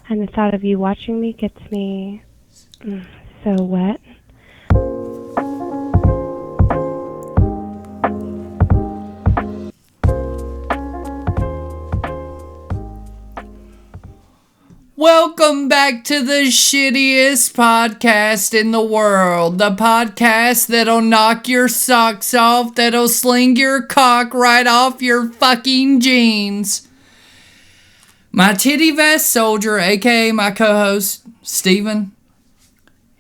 And the thought of you watching me gets me so wet. Welcome back to the shittiest podcast in the world. The podcast that'll knock your socks off, that'll sling your cock right off your fucking jeans. My titty vest soldier, aka my co-host, Steven,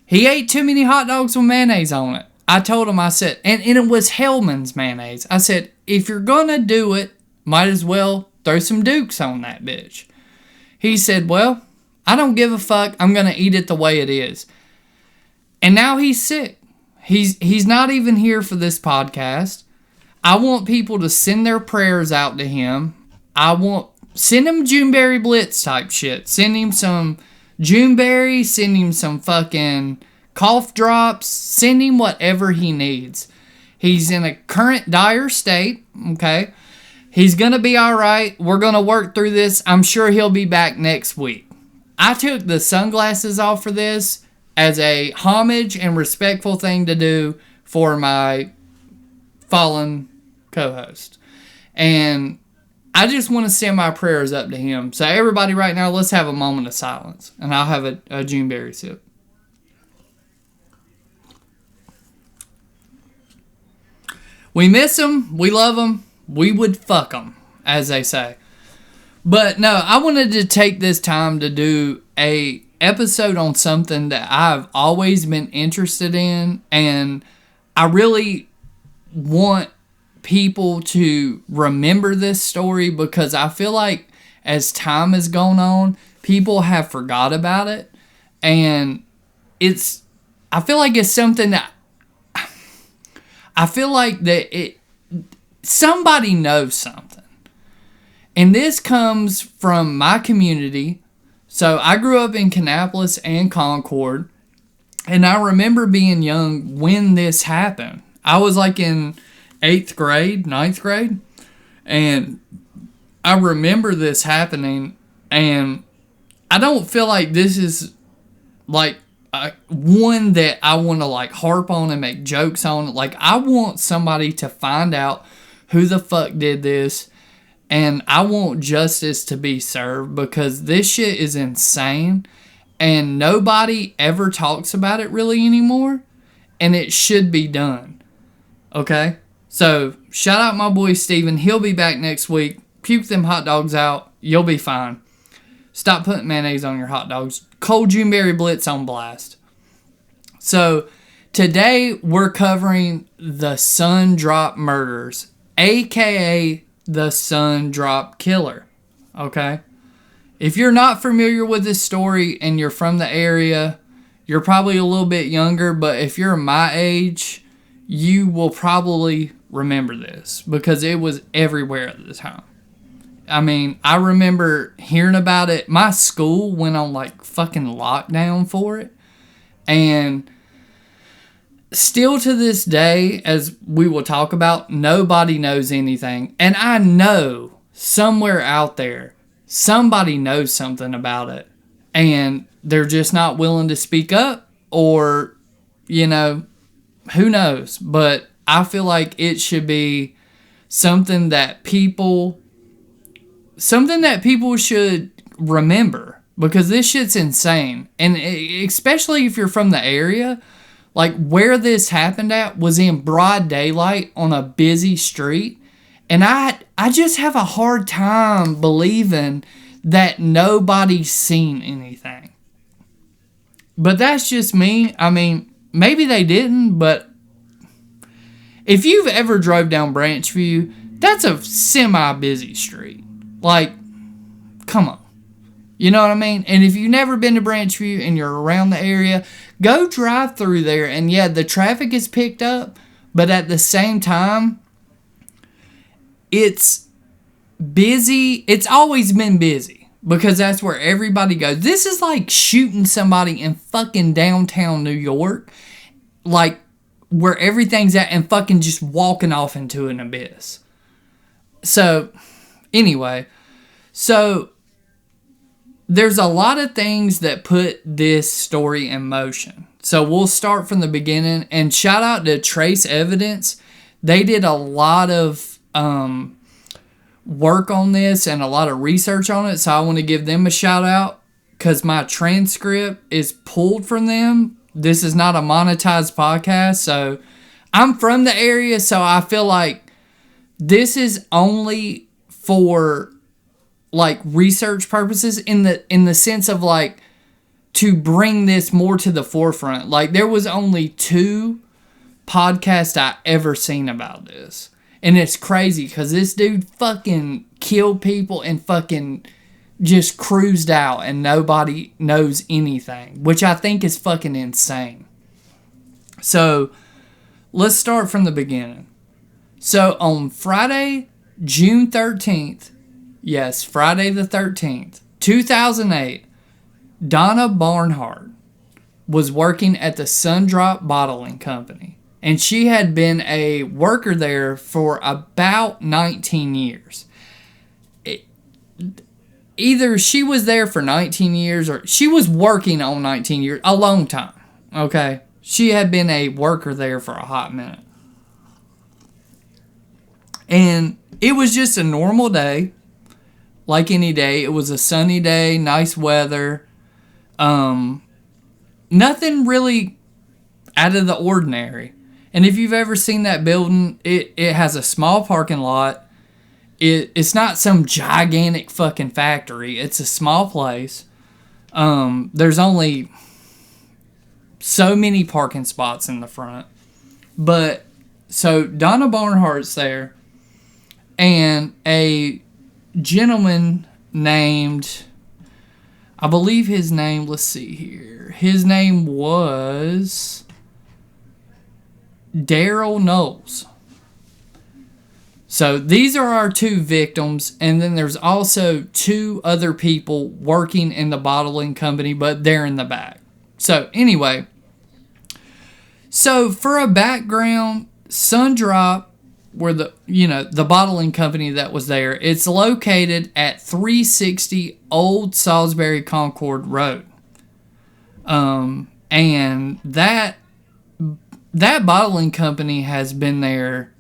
he ate too many hot dogs with mayonnaise on it. I told him, I said, and it was Hellman's mayonnaise. I said, if you're gonna do it, might as well throw some Dukes on that bitch. He said, well, I don't give a fuck. I'm going to eat it the way it is. And now he's sick. He's not even here for this podcast. I want people to send their prayers out to him. Send him Juneberry Blitz type shit. Send him some Juneberry. Send him some fucking cough drops. Send him whatever he needs. He's in a current dire state. Okay. He's going to be all right. We're going to work through this. I'm sure he'll be back next week. I took the sunglasses off for this as a homage and respectful thing to do for my fallen co-host. And I just want to send my prayers up to him. So everybody right now, let's have a moment of silence. And I'll have a Juneberry sip. We miss him. We love him. We would fuck him, as they say. But no, I wanted to take this time to do a episode on something that I've always been interested in, and I really want people to remember this story because I feel like as time has gone on, people have forgot about it, and I feel like it's something that I feel like that somebody knows something. And this comes from my community. So I grew up in Kannapolis and Concord. And I remember being young when this happened. I was like in 8th grade, 9th grade. And I remember this happening. And I don't feel like this is like one that I want to like harp on and make jokes on. Like I want somebody to find out who the fuck did this. And I want justice to be served because this shit is insane and nobody ever talks about it really anymore and it should be done. Okay? So, shout out my boy Steven. He'll be back next week. Puke them hot dogs out. You'll be fine. Stop putting mayonnaise on your hot dogs. Cold Juneberry Blitz on blast. So, today we're covering the Sundrop murders, aka the Sundrop killer. Okay? If you're not familiar with this story and you're from the area, you're probably a little bit younger, but if you're my age, you will probably remember this because it was everywhere at the time. I mean, I remember hearing about it. My school went on like fucking lockdown for it. And still to this day, as we will talk about, nobody knows anything. And I know somewhere out there, somebody knows something about it. And they're just not willing to speak up or, you know, who knows. But I feel like it should be something that people should remember. Because this shit's insane. And especially if you're from the area, like, where this happened at was in broad daylight on a busy street. And I just have a hard time believing that nobody's seen anything. But that's just me. I mean, maybe they didn't, but if you've ever drove down Branchview, that's a semi-busy street. Like, come on. You know what I mean? And if you've never been to Branchview and you're around the area, go drive through there. And yeah, the traffic is picked up, but at the same time, it's busy. It's always been busy because that's where everybody goes. This is like shooting somebody in fucking downtown New York, like where everything's at, and fucking just walking off into an abyss. So, anyway, so there's a lot of things that put this story in motion. So we'll start from the beginning, and shout out to Trace Evidence. They did a lot of work on this and a lot of research on it, so I want to give them a shout out because my transcript is pulled from them. This is not a monetized podcast, so I'm from the area, so I feel like this is only for like research purposes in the sense of like to bring this more to the forefront. Like there was only 2 podcasts I ever seen about this. And it's crazy because this dude fucking killed people and fucking just cruised out and nobody knows anything, which I think is fucking insane. So let's start from the beginning. So on Friday, June 13th, yes, Friday the 13th, 2008, Donna Barnhardt was working at the Sundrop bottling company. And she had been a worker there for about 19 years. Either she was there for 19 years or she was working on 19 years, a long time, okay? She had been a worker there for a hot minute. And it was just a normal day, like any day. It was a sunny day, nice weather. Nothing really out of the ordinary. And if you've ever seen that building, it has a small parking lot. It's not some gigantic fucking factory. It's a small place. There's only so many parking spots in the front. But, so Donna Barnhardt's there. And a gentleman named, I believe his name, let's see here. His name was Darrell Noles. So these are our 2 victims, and then there's also 2 other people working in the bottling company, but they're in the back. So anyway, so for a background, Sundrop, where the bottling company that was there, it's located at 360 Old Salisbury Concord Road. And that bottling company has been there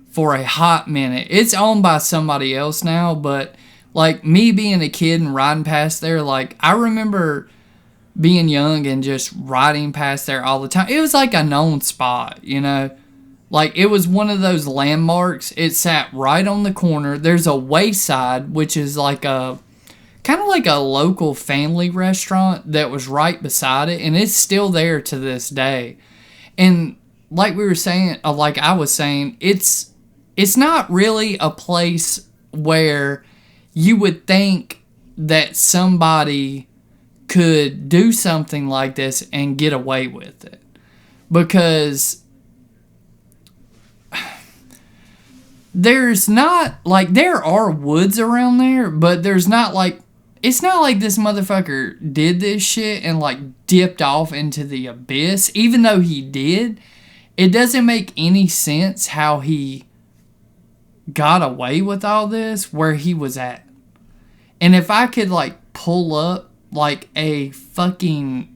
for a hot minute. It's owned by somebody else now, but like me being a kid and riding past there, like I remember being young and just riding past there all the time. It was like a known spot, you know? Like it was one of those landmarks. It sat right on the corner. There's a Wayside, which is like a kind of like a local family restaurant that was right beside it, and it's still there to this day. And like we were saying, like I was saying, it's not really a place where you would think that somebody could do something like this and get away with it. Because there's not, like, there are woods around there, but there's not, like, it's not like this motherfucker did this shit and, like, dipped off into the abyss. Even though he did, it doesn't make any sense how he got away with all this where he was at. And if I could, like, pull up, like, a fucking,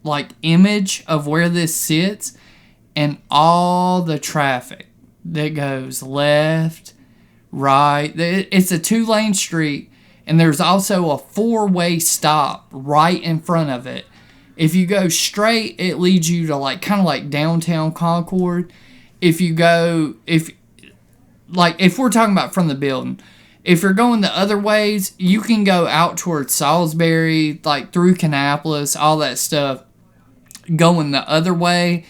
like, image of where this sits and all the traffic that goes left, right. It's a 2-lane street, and there's also a 4-way stop right in front of it. If you go straight, it leads you to like kind of like downtown Concord. If we're talking about from the building, if you're going the other ways, you can go out towards Salisbury, like through Kannapolis, all that stuff, going the other way.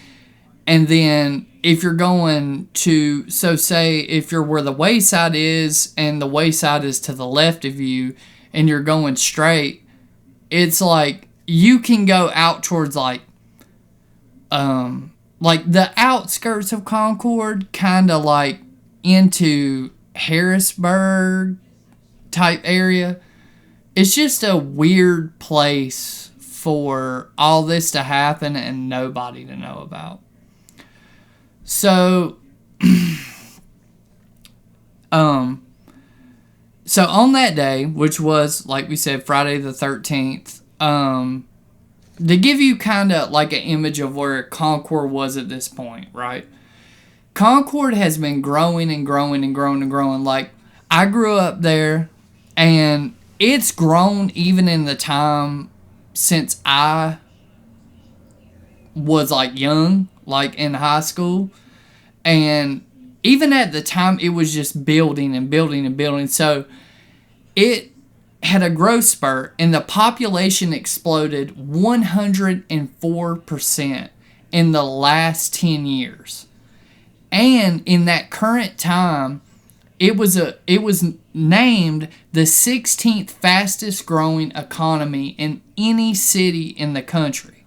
And then if you're going to, so say if you're where the Wayside is and the Wayside is to the left of you and you're going straight, it's like you can go out towards like the outskirts of Concord, kind of like into Harrisburg type area. It's just a weird place for all this to happen and nobody to know about. So, So on that day, which was, like we said, Friday the 13th, to give you kind of like an image of where Concord was at this point, right? Concord has been growing and growing and growing and growing. Like, I grew up there, and it's grown even in the time since I was, like, young, like, in high school. And even at the time, it was just building and building and building. So, it had a growth spurt, and the population exploded 104% in the last 10 years. And in that current time, it was named the 16th fastest growing economy in any city in the country.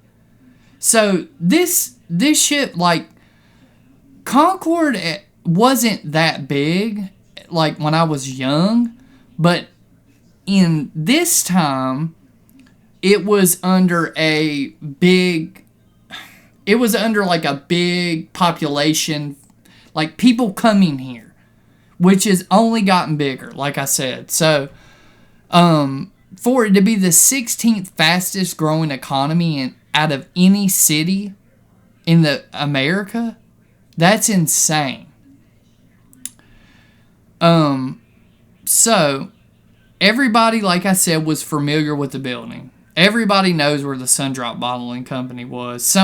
So this shit, like, Concord wasn't that big, like, when I was young, but in this time, it was under like a big population, like people coming here, which has only gotten bigger, like I said. So, for it to be the 16th fastest growing economy out of any city in the America, that's insane. So, everybody, like I said, was familiar with the building. Everybody knows where the Sundrop Bottling Company was.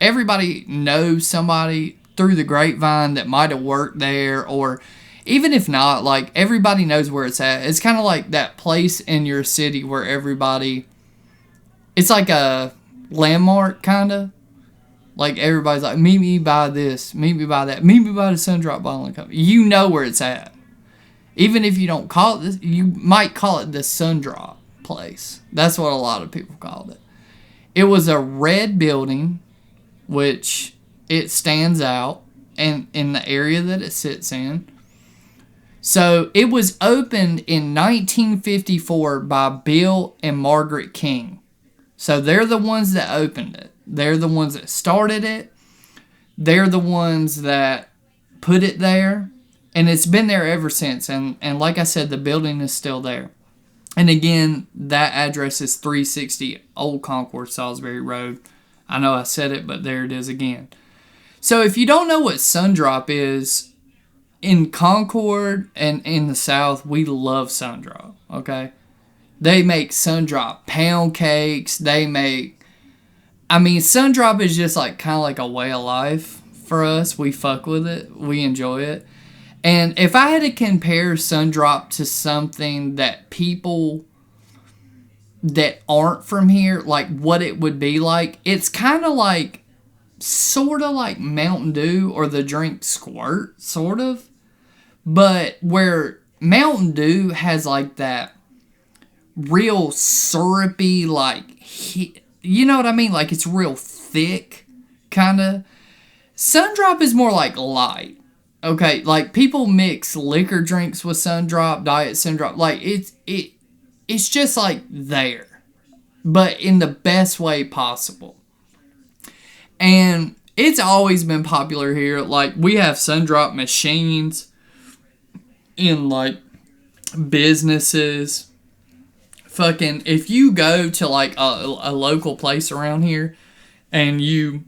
Everybody knows somebody through the grapevine that might have worked there, or even if not, like, everybody knows where it's at. It's kind of like that place in your city where it's like a landmark, kind of. Like, everybody's like, meet me by this, meet me by that, meet me by the Sundrop Bottling Company. You know where it's at. Even if you don't call it this, you might call it the Sundrop place. That's what a lot of people called it. It was a red building, which it stands out and in the area that it sits in. So it was opened in 1954 by Bill and Margaret King. So they're the ones that opened it. They're the ones that started it. They're the ones that put it there. And it's been there ever since. And like I said, the building is still there. And again, that address is 360 Old Concord, Salisbury Road. I know I said it, but there it is again. So if you don't know what Sundrop is, in Concord and in the South, we love Sundrop, okay? They make Sundrop pound cakes. Sundrop is just like kind of like a way of life for us. We fuck with it. We enjoy it. And if I had to compare Sundrop to something that people that aren't from here, like what it would be like, it's kind of like, sort of like Mountain Dew or the drink Squirt, sort of. But where Mountain Dew has like that real syrupy, like, you know what I mean? Like, it's real thick, kind of. Sundrop is more like light. Okay, like, people mix liquor drinks with Sundrop, Diet Sundrop. Like, it's just like there, but in the best way possible. And it's always been popular here. Like, we have Sundrop machines in, like, businesses. Fucking, if you go to, like, a local place around here and you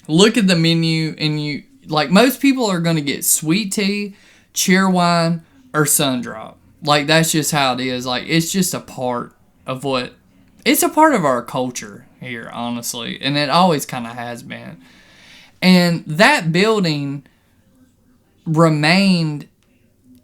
look at the menu and like, most people are going to get sweet tea, cheerwine, or Sundrop. Like, that's just how it is. Like, it's just a part of it's a part of our culture here, honestly. And it always kind of has been. And that building remained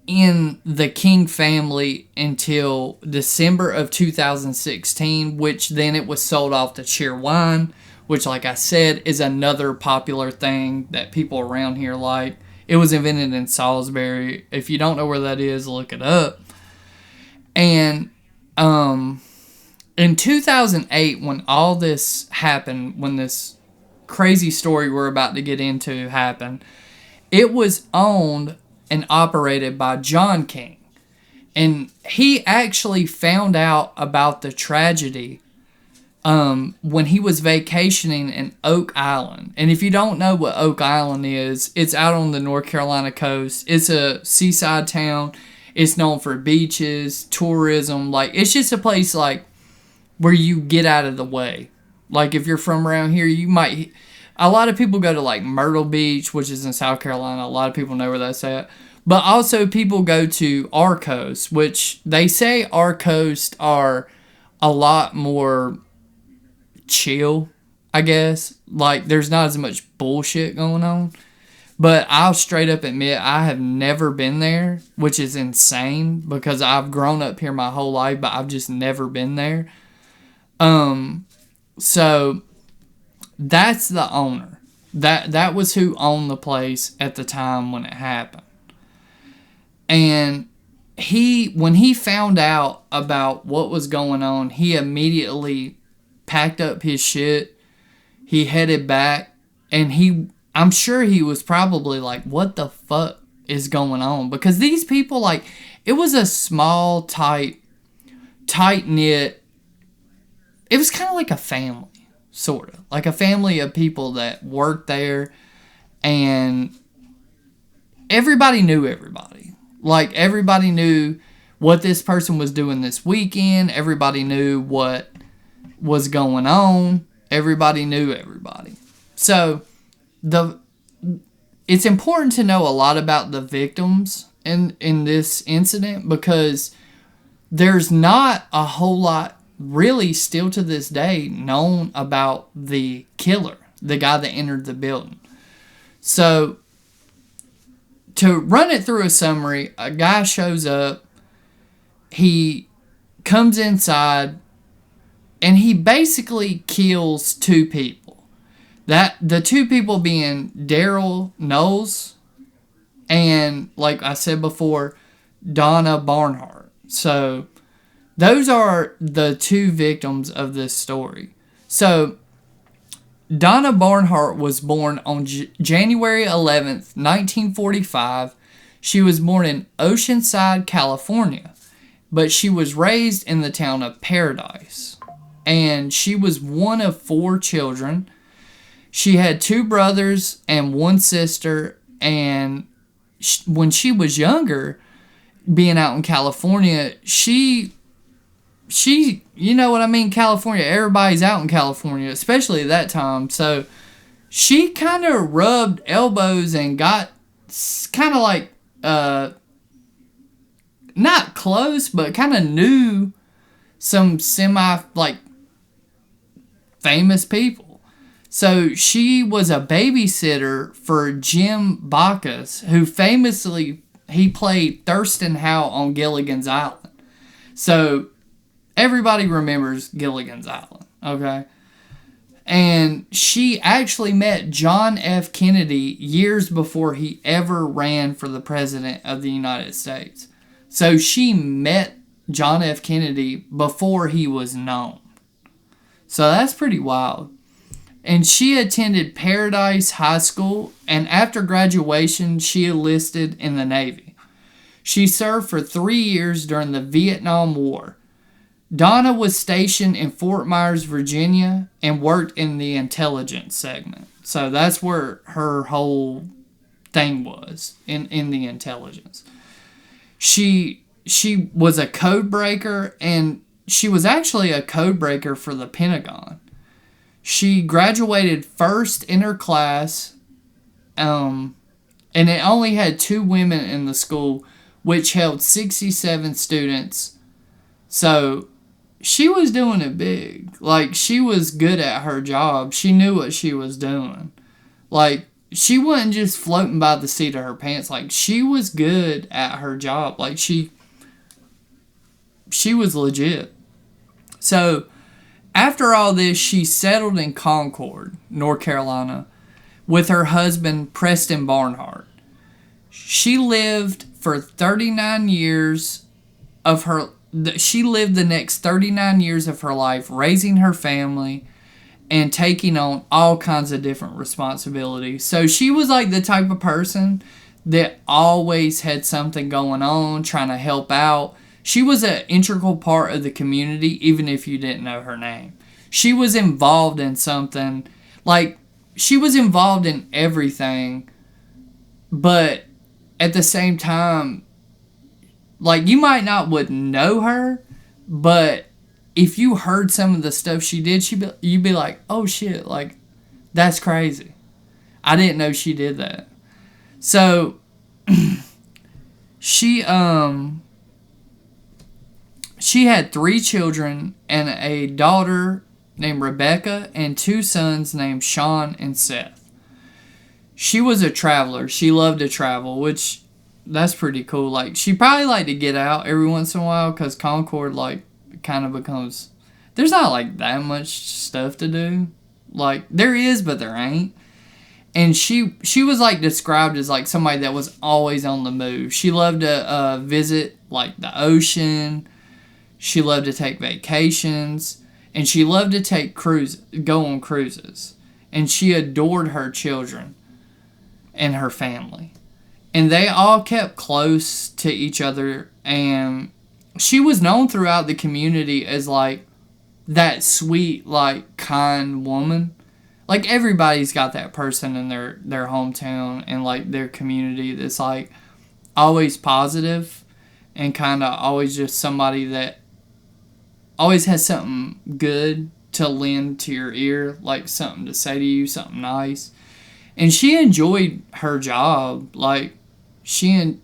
in the King family until December of 2016, which then it was sold off to Cheerwine, which, like I said, is another popular thing that people around here like. It was invented in Salisbury. If you don't know where that is, look it up. And in 2008, when all this happened, when this crazy story we're about to get into happened, it was owned and operated by John King. And he actually found out about the tragedy when he was vacationing in Oak Island. And if you don't know what Oak Island is, it's out on the North Carolina coast. It's a seaside town. It's known for beaches, tourism. Like, it's just a place, like, where you get out of the way. Like, if you're from around here, you might... A lot of people go to, like, Myrtle Beach, which is in South Carolina. A lot of people know where that's at. But also people go to our coast, which they say our coast are a lot more chill, I guess. Like, there's not as much bullshit going on. But I'll straight up admit I have never been there, which is insane because I've grown up here my whole life, but I've just never been there. So that's the owner. That was who owned the place at the time when it happened. And when he found out about what was going on, he immediately packed up his shit. He headed back, and I'm sure he was probably like, what the fuck is going on? Because these people, like, it was a small, tight-knit, it was kind of like a family, sort of. Like a family of people that worked there, and everybody knew everybody. Like, everybody knew what this person was doing this weekend. Everybody knew what was going on. Everybody knew everybody. So, it's important to know a lot about the victims in this incident because there's not a whole lot really still to this day known about the killer, the guy that entered the building. So, to run it through a summary, a guy shows up, he comes inside, and he basically kills two people. The two people being Darrell Noles and, like I said before, Donna Barnhardt. So, those are the two victims of this story. So, Donna Barnhardt was born on January 11th, 1945. She was born in Oceanside, California, but she was raised in the town of Paradise. And she was one of 4 children. She had 2 brothers and 1 sister, and when she was younger, being out in California, she, you know what I mean, California, everybody's out in California, especially at that time, so she kind of rubbed elbows and got kind of like, not close, but kind of knew some like, famous people. So she was a babysitter for Jim Backus, who famously, he played Thurston Howe on Gilligan's Island. So everybody remembers Gilligan's Island, okay? And she actually met John F. Kennedy years before he ever ran for the president of the United States. So she met John F. Kennedy before he was known. So that's pretty wild. And she attended Paradise High School, and after graduation, she enlisted in the Navy. She served for 3 years during the Vietnam War. Donna was stationed in Fort Myers, Virginia, and worked in the intelligence segment. So that's where her whole thing was, in the intelligence. She was a code breaker, and she was actually a code breaker for the Pentagon. She graduated first in her class, and it only had 2 women in the school, which held 67 students. So she was doing it big. Like, she was good at her job. She knew what she was doing. Like, she wasn't just floating by the seat of her pants. Like, she was good at her job. Like, she was legit. So, after all this, she settled in Concord, North Carolina, with her husband, Preston Barnhardt. She lived for 39 years of her... She lived the next 39 years of her life raising her family and taking on all kinds of different responsibilities. So she was like the type of person that always had something going on, trying to help out. She was an integral part of the community, even if you didn't know her name. She was involved in something. Like, she was involved in everything, but at the same time, like, you might not would know her, but if you heard some of the stuff she did, you'd be like, oh shit, like, that's crazy. I didn't know she did that. So she had 3 children and a daughter named Rebecca and 2 sons named Sean and Seth. She was a traveler. She loved to travel, which that's pretty cool. Like, she probably liked to get out every once in a while because Concord, like, kind of becomes, there's not like that much stuff to do. Like, there is, but there ain't. And she was like described as like somebody that was always on the move. She loved to visit like the ocean. She loved to take vacations, and she loved to go on cruises. And she adored her children and her family. And they all kept close to each other, and she was known throughout the community as like that sweet, like, kind woman. Like, everybody's got that person in their hometown and like their community that's like always positive and kind of always just somebody that always has something good to lend to your ear, like something to say to you, something nice. And she enjoyed her job. Like, she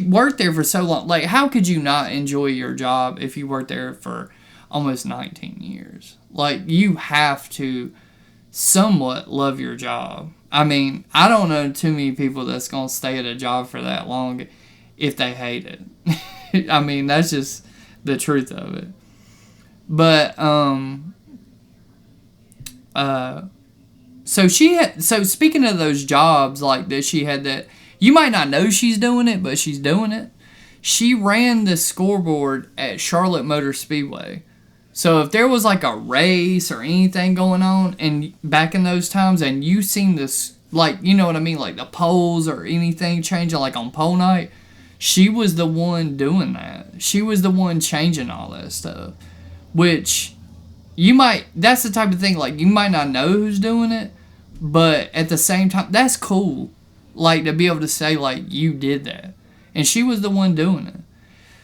worked there for so long. Like, how could you not enjoy your job if you worked there for almost 19 years? Like, you have to somewhat love your job. I mean, I don't know too many people that's going to stay at a job for that long if they hate it. I mean, that's just the truth of it. But, so speaking of those jobs like that she had that, you might not know she's doing it, but she's doing it. She ran the scoreboard at Charlotte Motor Speedway. So if there was like a race or anything going on and back in those times and you seen this, like, you know what I mean, like the poles or anything changing like on pole night, she was the one doing that. She was the one changing all that stuff. Which that's the type of thing, like, you might not know who's doing it, but at the same time, that's cool. Like, to be able to say, like, you did that. And she was the one doing it.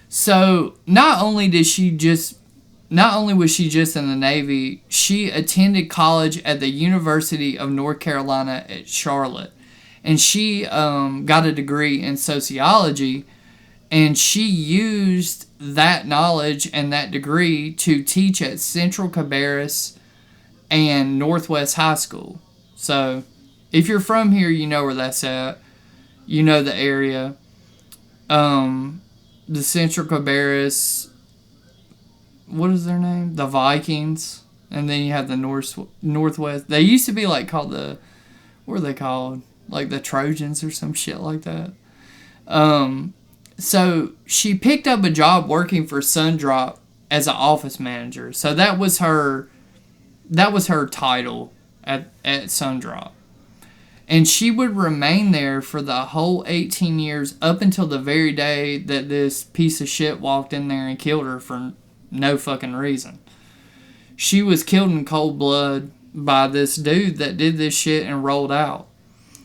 So not only was she just in the Navy, she attended college at the University of North Carolina at Charlotte. And she got a degree in sociology, and she used that knowledge and that degree to teach at Central Cabarrus and Northwest High School. So if you're from here, you know where that's at. You know the area. The Central Cabarrus, what is their name? The Vikings. And then you have the Northwest. They used to be like called what were they called? Like the Trojans or some shit like that. So she picked up a job working for Sundrop as an office manager. So that was her title at Sundrop. And she would remain there for the whole 18 years up until the very day that this piece of shit walked in there and killed her for no fucking reason. She was killed in cold blood by this dude that did this shit and rolled out.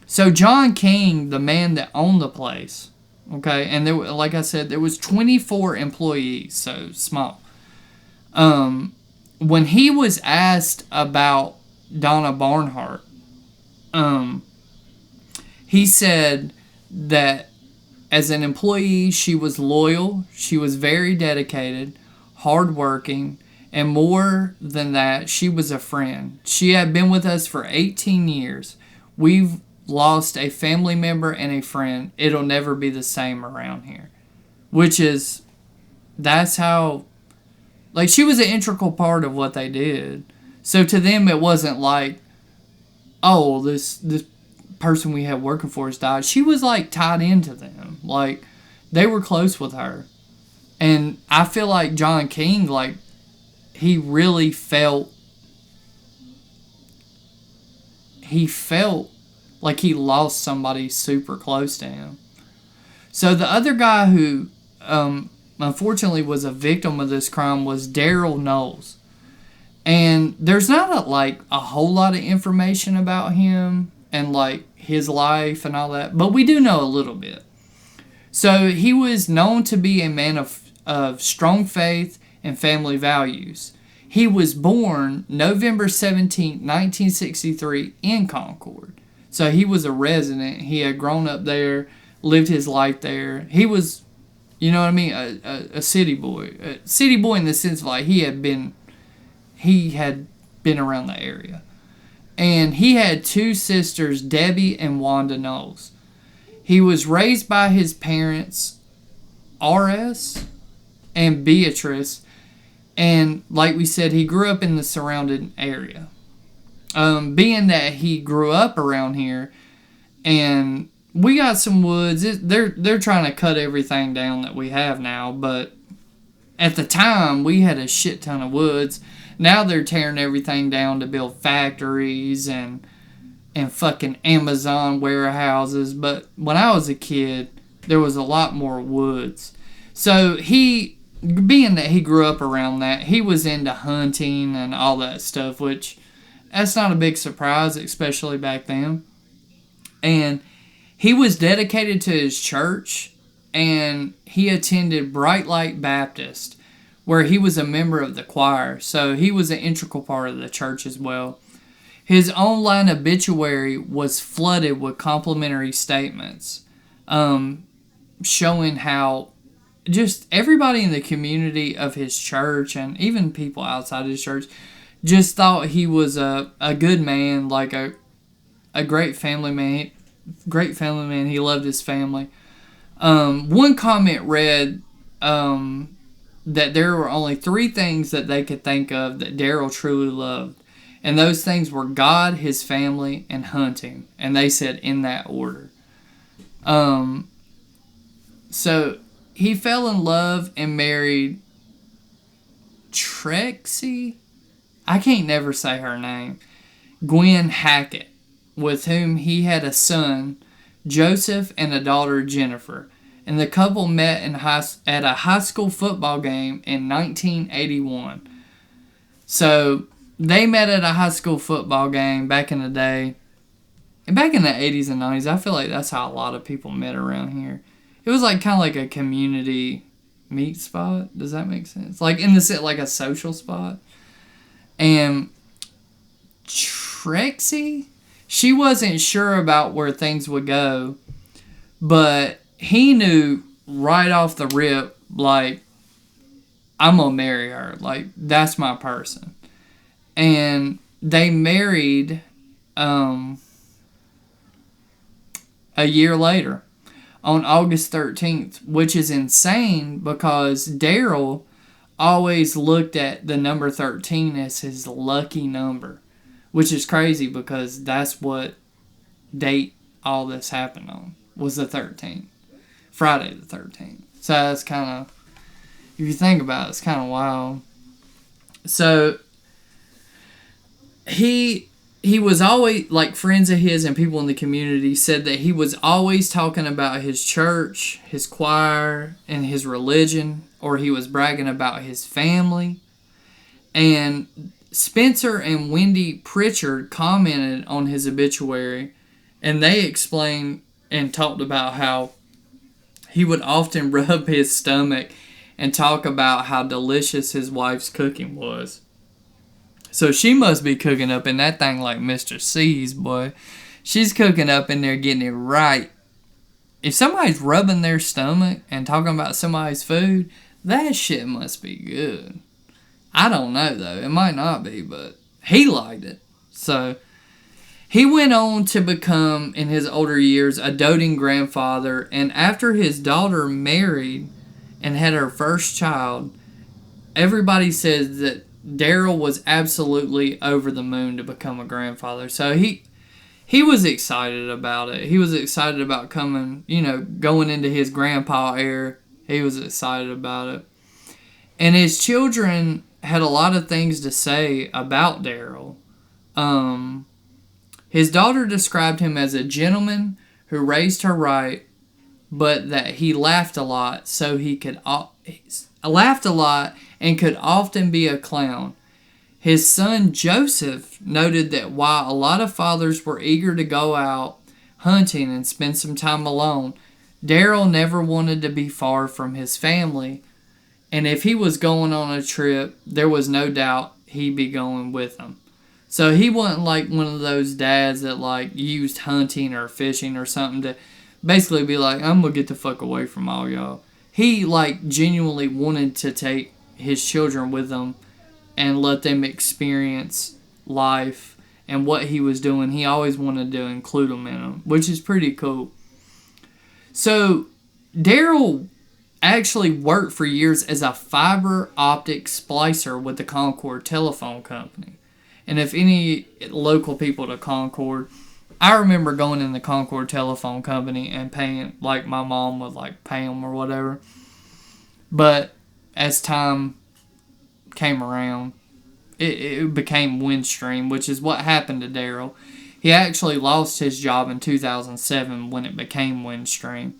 So John King, the man that owned the place, okay, and there, like I said, there was 24 employees, so small. When he was asked about Donna Barnhardt, he said that as an employee, she was loyal, she was very dedicated, hardworking, and more than that, she was a friend. She had been with us for 18 years. We've lost a family member and a friend. It'll never be the same around here. That's how, like, she was an integral part of what they did. So to them, it wasn't like, oh, this person we had working for us died. She was, like, tied into them. Like, they were close with her. And I feel like John King, like, he really felt like he lost somebody super close to him. So the other guy who unfortunately was a victim of this crime was Darrell Noles. And there's not a whole lot of information about him and like his life and all that, but we do know a little bit. So he was known to be a man of strong faith and family values. He was born November 17, 1963 in Concord. So he was a resident. He had grown up there, lived his life there. He was, you know what I mean, a city boy. A city boy in the sense of like he had been around the area. And he had two sisters, Debbie and Wanda Noles. He was raised by his parents, R.S. and Beatrice, and like we said, he grew up in the surrounding area. Being that he grew up around here, and we got some woods. They're trying to cut everything down that we have now, but at the time we had a shit ton of woods. Now they're tearing everything down to build factories and fucking Amazon warehouses. But when I was a kid, there was a lot more woods. So being that he grew up around that, he was into hunting and all that stuff, which that's not a big surprise, especially back then. And he was dedicated to his church, and he attended Bright Light Baptist, where he was a member of the choir. So he was an integral part of the church as well. His online obituary was flooded with complimentary statements, showing how just everybody in the community of his church and even people outside his church just thought he was a good man, like a great family man. Great family man. He loved his family. One comment read that there were only 3 things that they could think of that Darrell truly loved. And those things were God, his family, and hunting. And they said in that order. So he fell in love and married Trexie. I can't never say her name. Gwen Hackett, with whom he had a son, Joseph, and a daughter, Jennifer. And the couple met at a high school football game in 1981. So they met at a high school football game back in the day. And back in the 80s and 90s, I feel like that's how a lot of people met around here. It was like kind of like a community meet spot. Does that make sense? Like in the like a social spot. And Trexie, she wasn't sure about where things would go, but he knew right off the rip, like, I'm gonna marry her. Like, that's my person. And they married a year later on August 13th, which is insane because Darrell always looked at the number 13 as his lucky number, which is crazy because that's what date all this happened on, was the 13th. Friday the 13th. So that's kind of, if you think about it, it's kind of wild. So he was always, like, friends of his and people in the community said that he was always talking about his church, his choir, and his religion, or he was bragging about his family. And Spencer and Wendy Pritchard commented on his obituary, and they explained and talked about how he would often rub his stomach and talk about how delicious his wife's cooking was. So she must be cooking up in that thing like Mr. C's, boy. She's cooking up in there, getting it right. If somebody's rubbing their stomach and talking about somebody's food, that shit must be good. I don't know, though. It might not be, but he liked it. So he went on to become, in his older years, a doting grandfather, and after his daughter married and had her first child, everybody says that Darrell was absolutely over the moon to become a grandfather. So he was excited about it. He was excited about coming, going into his grandpa era. He was excited about it. And his children had a lot of things to say about Darrell. His daughter described him as a gentleman who raised her right, but that he laughed a lot, so he laughed a lot and could often be a clown. His son Joseph noted that while a lot of fathers were eager to go out hunting and spend some time alone, Darrell never wanted to be far from his family, and if he was going on a trip, there was no doubt he'd be going with them. So he wasn't like one of those dads that like used hunting or fishing or something to basically be like, I'm gonna get the fuck away from all y'all. He like genuinely wanted to take his children with him and let them experience life and what he was doing. He always wanted to include them in them, which is pretty cool. So Darrell actually worked for years as a fiber optic splicer with the Concord telephone company. And if any local people to Concord, I remember going in the Concord telephone company and paying, like my mom would like pay them or whatever. But as time came around, it became Windstream, which is what happened to Darrell. He actually lost his job in 2007 when it became Windstream.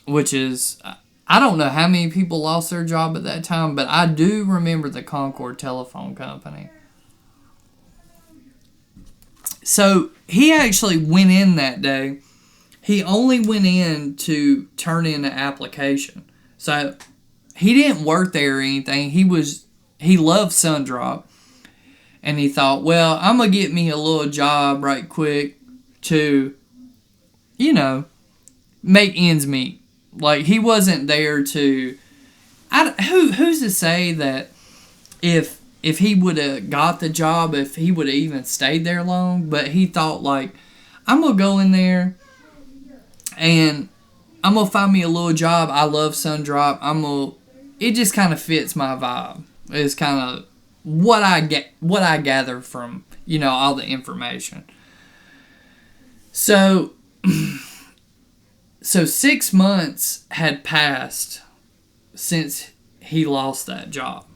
Which is, I don't know how many people lost their job at that time, but I do remember the Concord Telephone Company. So he actually went in that day. He only went in to turn in an application. So he didn't work there or anything. He loved Sundrop. And he thought, well, I'm going to get me a little job right quick to, make ends meet. Like, he wasn't there to... who's to say that if he would have got the job, if he would have even stayed there long? But he thought, like, I'm going to go in there and I'm going to find me a little job. I love Sundrop. It just kind of fits my vibe. It's kind of what I gather from, all the information. So... So 6 months had passed since he lost that job,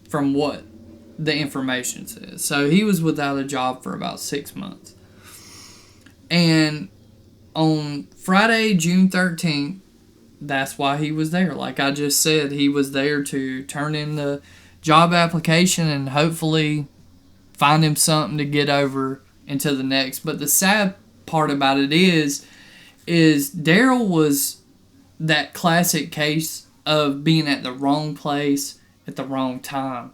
from what the information says. So he was without a job for about 6 months. And on Friday, June 13th, that's why he was there. Like I just said, he was there to turn in the job application and hopefully find him something to get over into the next. But the sad part about it is Darrell was that classic case of being at the wrong place at the wrong time.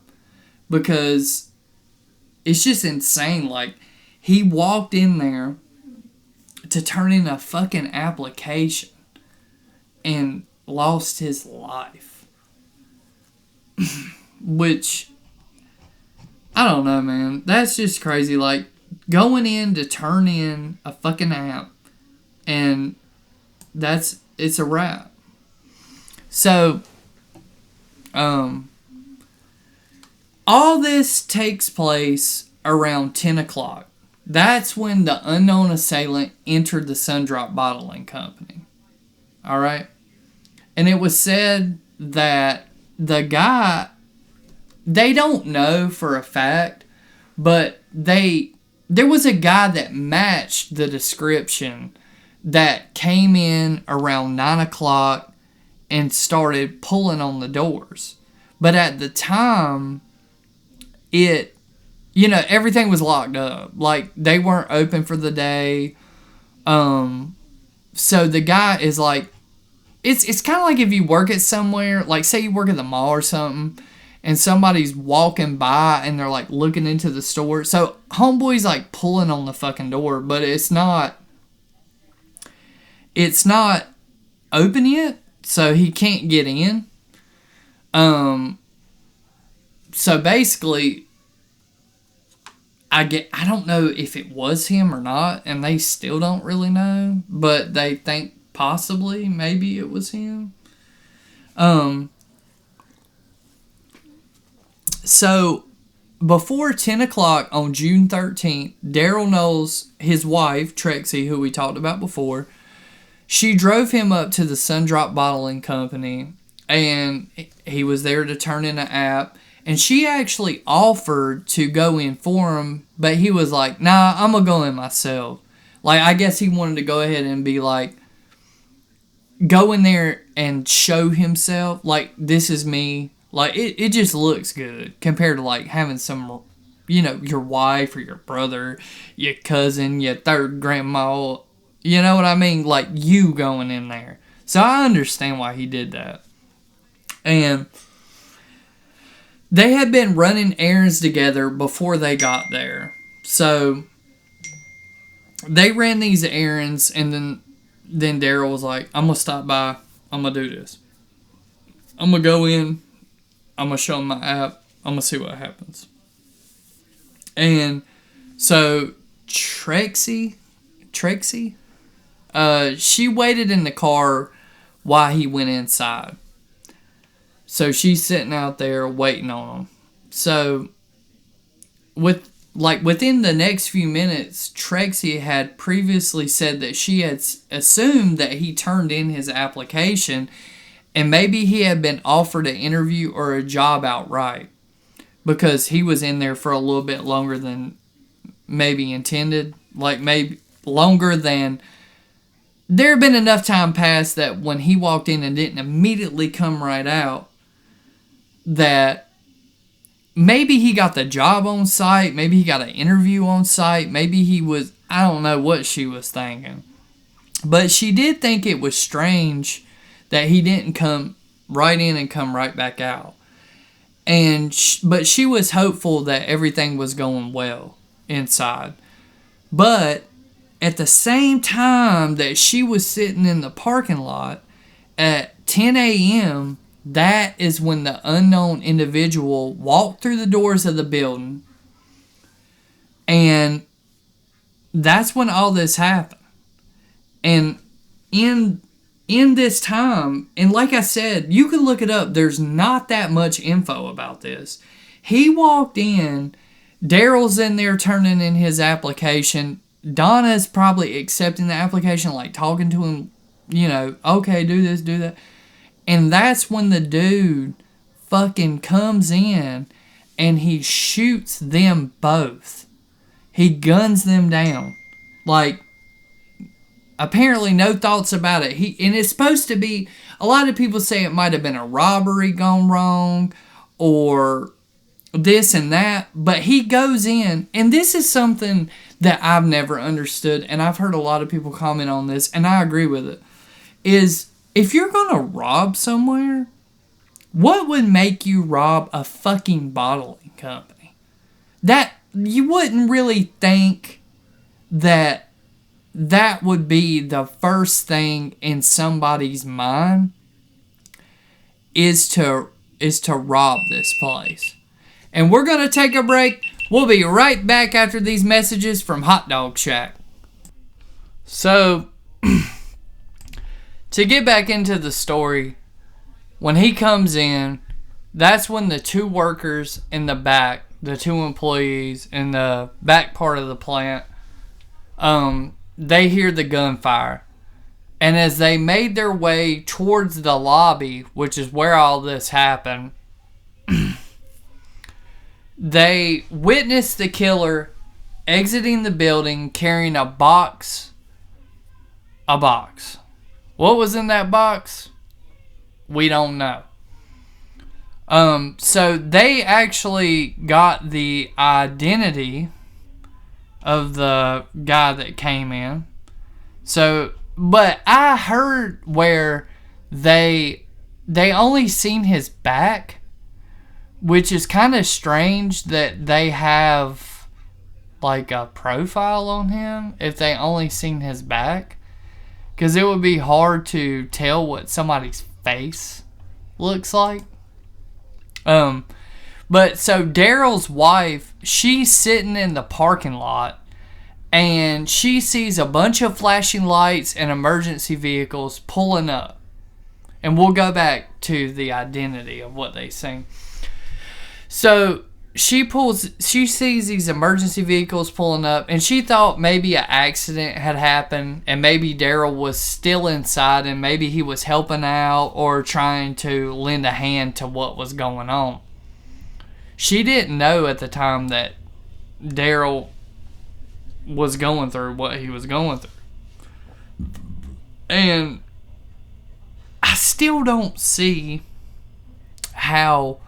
Because it's just insane. Like, he walked in there to turn in a fucking application and lost his life. Which, I don't know, man. That's just crazy. Like, going in to turn in a fucking app, and it's a wrap. So, all this takes place around 10 o'clock. That's when the unknown assailant entered the Sundrop bottling company. Alright? And it was said that the guy, they don't know for a fact, but there was a guy that matched the description that came in around 9 o'clock and started pulling on the doors. But at the time, everything was locked up. Like, they weren't open for the day. So the guy is like, it's kind of like if you work at somewhere, like say you work at the mall or something, and somebody's walking by and they're like looking into the store. So homeboy's like pulling on the fucking door, but it's not open yet, so he can't get in. So basically, I don't know if it was him or not, and they still don't really know, but they think possibly maybe it was him. So before 10 o'clock on June 13th, Darrell Noles, his wife, Trexie, who we talked about before, she drove him up to the Sundrop Bottling Company, and he was there to turn in an app. And she actually offered to go in for him, but he was like, nah, I'm going to go in myself. Like, I guess he wanted to go ahead and be like, go in there and show himself, like, this is me. Like, it just looks good compared to, like, having some, your wife or your brother, your cousin, your third grandma, You know what I mean? Like you going in there. So I understand why he did that. And they had been running errands together before they got there. So they ran these errands, and then Darrell was like, I'm going to stop by. I'm going to do this. I'm going to go in. I'm going to show him my app. I'm going to see what happens. And so Trixie, she waited in the car while he went inside. So she's sitting out there waiting on him. So within the next few minutes, Trixie had previously said that she had assumed that he turned in his application and maybe he had been offered an interview or a job outright because he was in there for a little bit longer than maybe intended. Like maybe longer than... There had been enough time passed that when he walked in and didn't immediately come right out, that maybe he got the job on site, maybe he got an interview on site, maybe he was... I don't know what she was thinking. But she did think it was strange that he didn't come right in and come right back out. But she was hopeful that everything was going well inside. But at the same time that she was sitting in the parking lot at 10 a.m., that is when the unknown individual walked through the doors of the building. And that's when all this happened. And in this time, and like I said, you can look it up, there's not that much info about this. He walked in, Darrell's in there turning in his application, Donna's probably accepting the application, like talking to him, okay, do this, do that. And that's when the dude fucking comes in and he shoots them both. He guns them down. Like, apparently no thoughts about it. And it's supposed to be, a lot of people say it might have been a robbery gone wrong or this and that. But he goes in, and this is something that I've never understood, and I've heard a lot of people comment on this, and I agree with it, is if you're going to rob somewhere, what would make you rob a fucking bottling company? That you wouldn't really think that would be the first thing in somebody's mind is to rob this place. And we're going to take a break. We'll be right back after these messages from Hot Dog Shack. So, to get back into the story, when he comes in, that's when the two workers in the back, the two employees in the back part of the plant, they hear the gunfire. And as they made their way towards the lobby, which is where all this happened, they witnessed the killer exiting the building carrying a box. What was in that box? We don't know. So they actually got the identity of the guy that came in. So, but I heard where they only seen his back, which is kind of strange that they have like a profile on him if they only seen his back. Because it would be hard to tell what somebody's face looks like. But so Darrell's wife, she's sitting in the parking lot and she sees a bunch of flashing lights and emergency vehicles pulling up. And we'll go back to the identity of what they seen. So she sees these emergency vehicles pulling up, and she thought maybe an accident had happened, and maybe Darrell was still inside, and maybe he was helping out or trying to lend a hand to what was going on. She didn't know at the time that Darrell was going through what he was going through. And I still don't see how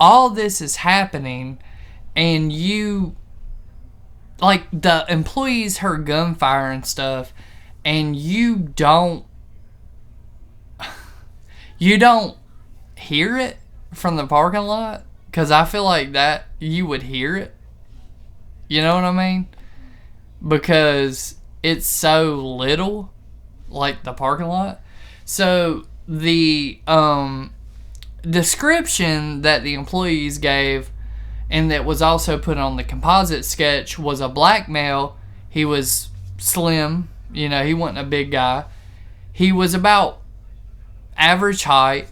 all this is happening and you, like, the employees heard gunfire and stuff, and you don't hear it from the parking lot, because I feel like that you would hear it. You know what I mean? Because it's so little, like the parking lot. So the description that the employees gave, and that was also put on the composite sketch, was a black male. He was slim, he wasn't a big guy. He was about average height.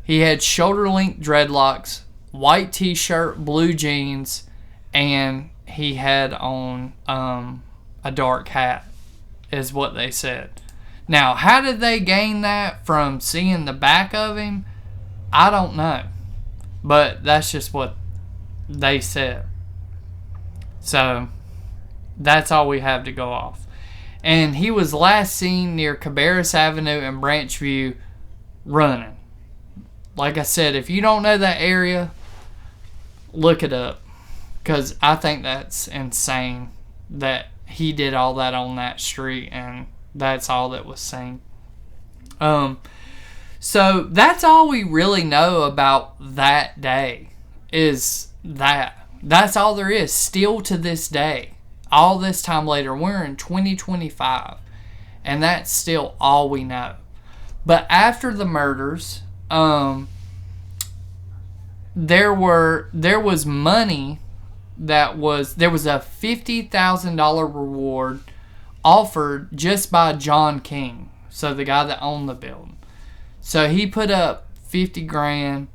He had shoulder-length dreadlocks, white t-shirt, blue jeans, and he had on a dark hat, is what they said. Now, how did they gain that from seeing the back of him? I don't know. But that's just what they said. So, that's all we have to go off. And he was last seen near Cabarrus Avenue and Branchview running. Like I said, if you don't know that area, look it up. Because I think that's insane that he did all that on that street and that's all that was seen. So that's all we really know about that day, is that. That's all there is, still to this day. All this time later, we're in 2025, and that's still all we know. But after the murders, there was money there was a $50,000 reward offered just by John King, so the guy that owned the building. So he put up $50,000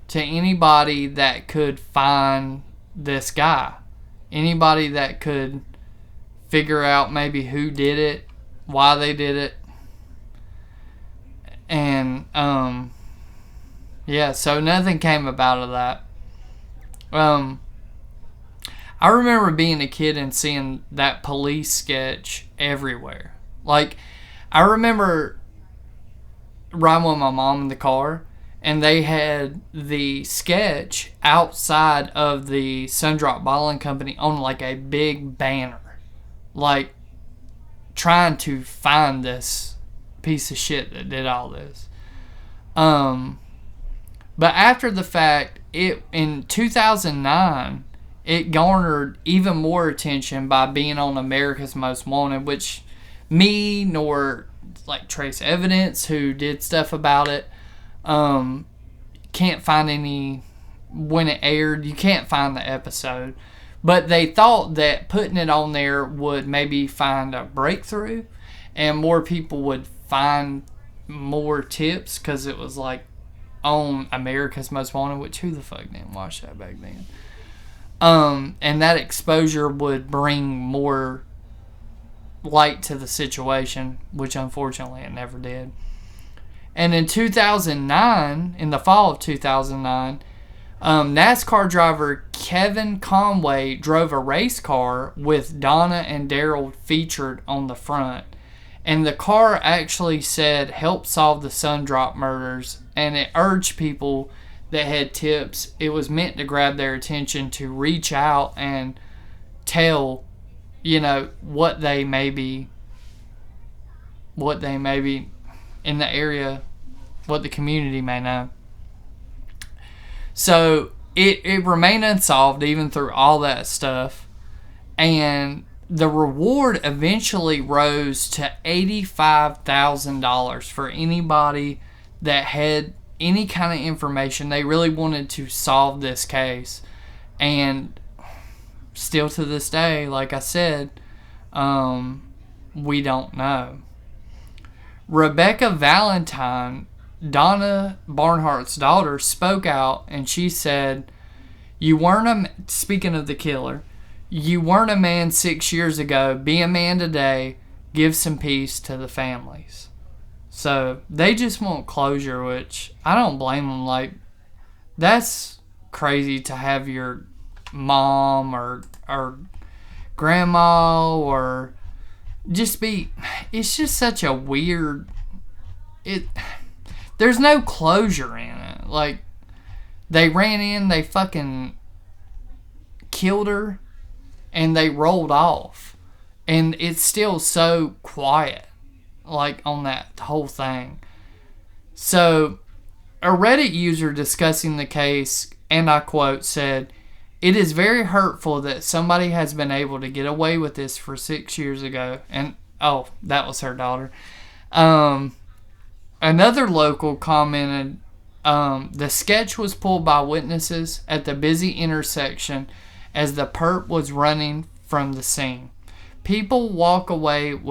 to anybody that could find this guy, anybody that could figure out maybe who did it, why they did it, and so nothing came about of that. I remember being a kid and seeing that police sketch everywhere. Like, I remember riding with my mom in the car, and they had the sketch outside of the Sundrop Bottling Company on like a big banner, like trying to find this piece of shit that did all this. But after the fact, in 2009, it garnered even more attention by being on America's Most Wanted, which me nor like trace evidence who did stuff about it can't find any. When it aired, you can't find the episode, but they thought that putting it on there would maybe find a breakthrough and more people would find more tips, because it was like on America's Most Wanted, which who the fuck didn't watch that back then? And that exposure would bring more light to the situation, which unfortunately it never did. And in 2009, in the fall of 2009, NASCAR driver Kevin Conway drove a race car with Donna and Darrell featured on the front. And the car actually said, "Help solve the Sundrop murders." And it urged people that had tips. It was meant to grab their attention to reach out and tell, what they may be in the area, what the community may know. So it remained unsolved even through all that stuff. And the reward eventually rose to $85,000 for anybody that had any kind of information. They really wanted to solve this case. And still to this day, like I said, we don't know. Rebecca Valentine, Donna Barnhardt's daughter, spoke out and she said, speaking of the killer, "You weren't a man 6 years ago. Be a man today. Give some peace to the families." So they just want closure, which I don't blame them. Like, that's crazy to have your mom or grandma or just be. It's just such a weird. There's no closure in it. Like, they ran in, they fucking killed her, and they rolled off, and it's still so quiet. like on that whole thing. So a Reddit user discussing the case, and I quote, said, "It is very hurtful that somebody has been able to get away with this for 6 years ago." And, oh, that was her daughter. Another local commented, the sketch was pulled by witnesses at the busy intersection as the perp was running from the scene. People walk around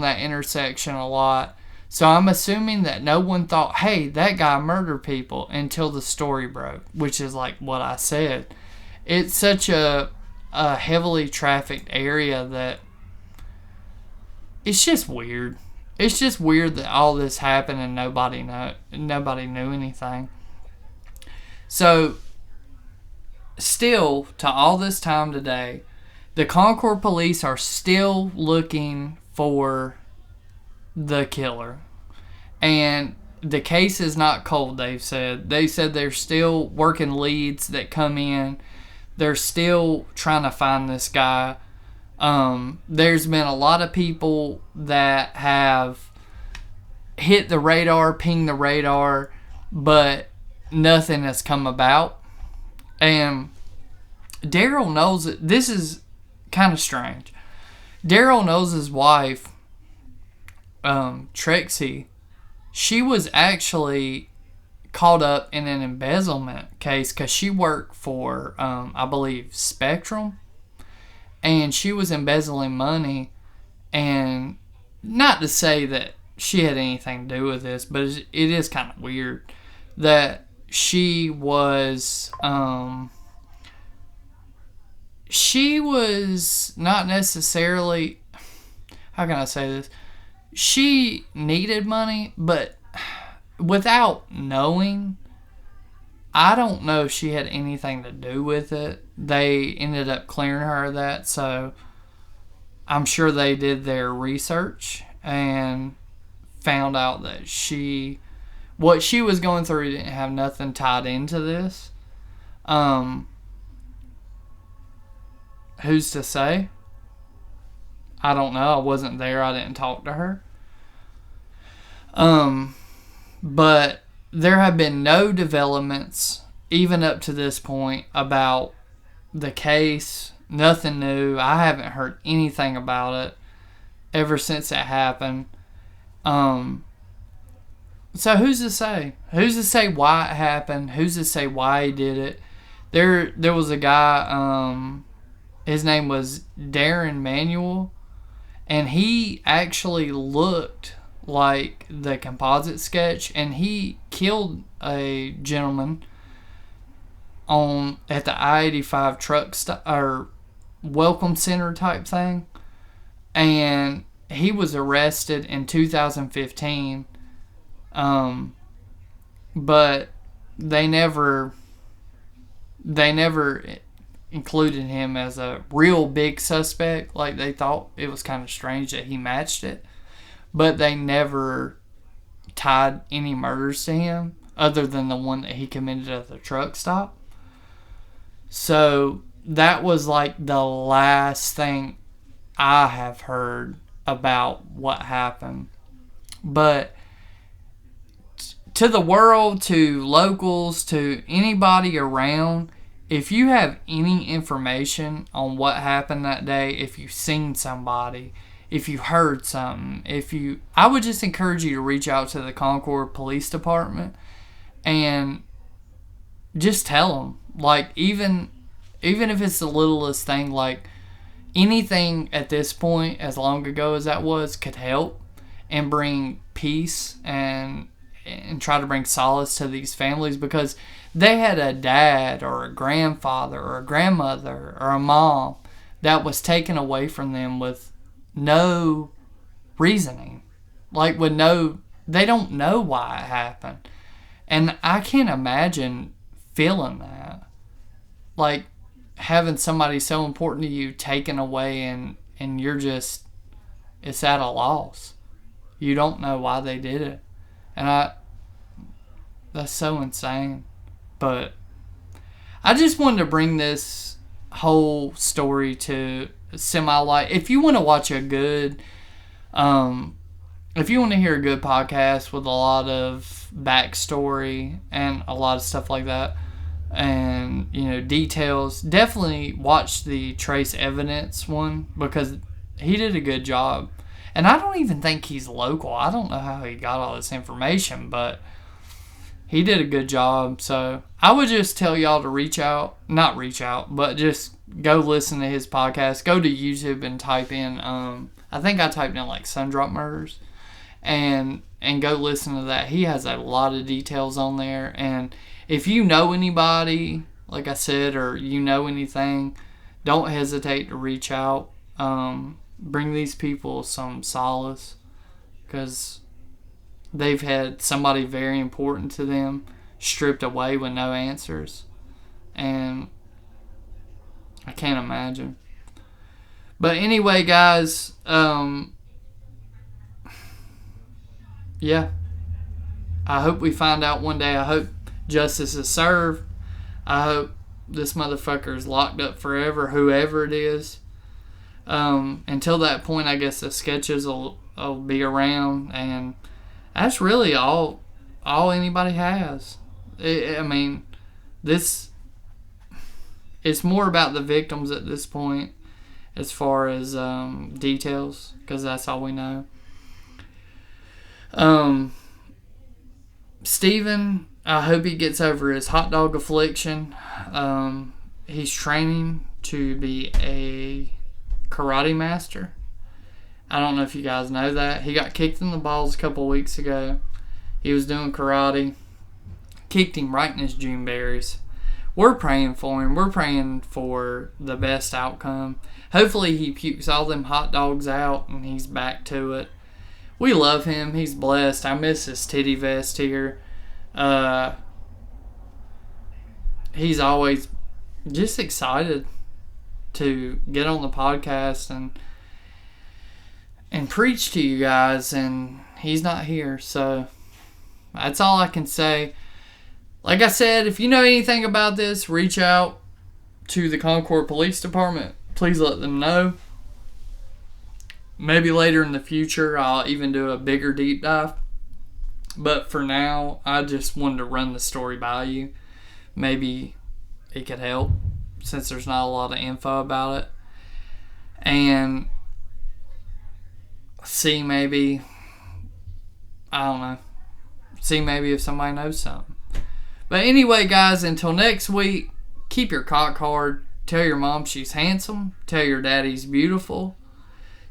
that intersection a lot, so I'm assuming that no one thought, hey, that guy murdered people until the story broke, which is like what I said. It's such a heavily trafficked area that it's just weird. It's just weird that all this happened and nobody knew anything. So, still, to all this time today, the Concord police are still looking for the killer. And the case is not cold, they've said. They said they're still working leads that come in. They're still trying to find this guy. There's been a lot of people that have hit the radar, pinged the radar, but nothing has come about. And Darrell Noles, this is kind of strange. Darrell Noles' wife, Trixie, she was actually caught up in an embezzlement case because she worked for, I believe, Spectrum. And she was embezzling money, and not to say that she had anything to do with this, but it is kind of weird that she was not necessarily, how can I say this? She needed money, but without knowing, I don't know if she had anything to do with it. They ended up clearing her of that, so I'm sure they did their research and found out that what she was going through didn't have nothing tied into this. Who's to say? I don't know. I wasn't there. I didn't talk to her. But there have been no developments, even up to this point, about the case. Nothing new. I haven't heard anything about it ever since it happened. So who's to say? Who's to say why it happened? Who's to say why he did it? There was a guy, his name was Darren Manuel, and he actually looked like the composite sketch, and he killed a gentleman at the I-85 truck or welcome center type thing, and he was arrested in 2015, but they never included him as a real big suspect. Like, they thought it was kind of strange that he matched it, but they never tied any murders to him other than the one that he committed at the truck stop. So that was like the last thing I have heard about what happened. But to the world, to locals, to anybody around, if you have any information on what happened that day, if you've seen somebody, if you heard something, I would just encourage you to reach out to the Concord Police Department and just tell them. Like, even if it's the littlest thing, like anything at this point, as long ago as that was, could help and bring peace and try to bring solace to these families, because they had a dad or a grandfather or a grandmother or a mom that was taken away from them with no reasoning. Like, they don't know why it happened. And I can't imagine feeling that. Like, having somebody so important to you taken away, and you're just, it's at a loss. You don't know why they did it. And that's so insane. But I just wanted to bring this whole story to semi-light. If you want to watch a good If you want to hear a good podcast with a lot of backstory and a lot of stuff like that, and details, definitely watch the trace evidence one, because he did a good job. And I don't even think he's local. I don't know how he got all this information, but he did a good job. So I would just tell y'all to not reach out, but just go listen to his podcast. Go to YouTube and type in, I think I typed in like Sundrop murders, and go listen to that. He has a lot of details on there. And if you know anybody, like I said, or you know anything, don't hesitate to reach out. Bring these people some solace, because they've had somebody very important to them stripped away with no answers. And I can't imagine. But anyway, guys, yeah. I hope we find out one day. I hope justice is served. I hope this motherfucker is locked up forever, whoever it is. Until that point, I guess the sketches will be around, and that's really all anybody has. This it's more about the victims at this point, as far as details, because that's all we know. Steven, I hope he gets over his hot dog affliction. He's training to be a karate master. I don't know if you guys know that. He got kicked in the balls a couple weeks ago. He was doing karate. Kicked him right in his June berries. We're praying for him. We're praying for the best outcome. Hopefully he pukes all them hot dogs out and he's back to it. We love him. He's blessed. I miss his titty vest here. He's always just excited to get on the podcast and preach to you guys, and he's not here, so that's all I can say. Like I said, if you know anything about this, reach out to the Concord Police Department. Please let them know. Maybe later in the future I'll even do a bigger deep dive, but for now I just wanted to run the story by you. Maybe it could help, since there's not a lot of info about it, and see maybe if somebody knows something. But anyway, guys, until next week, keep your cock hard. Tell your mom she's handsome. Tell your daddy he's beautiful.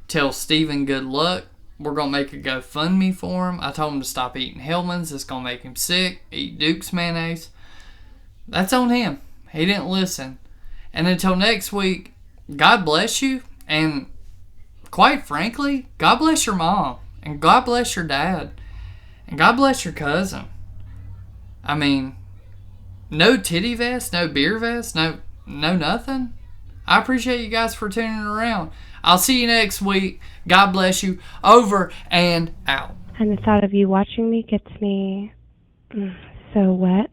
Tell Steven good luck. We're going to make a GoFundMe for him. I told him to stop eating Hellman's. It's going to make him sick. Eat Duke's mayonnaise. That's on him. He didn't listen. And until next week, God bless you. And quite frankly, God bless your mom. And God bless your dad. And God bless your cousin. No titty vest, no beer vest, no nothing. I appreciate you guys for tuning around. I'll see you next week. God bless you. Over and out. And the thought of you watching me gets me so wet.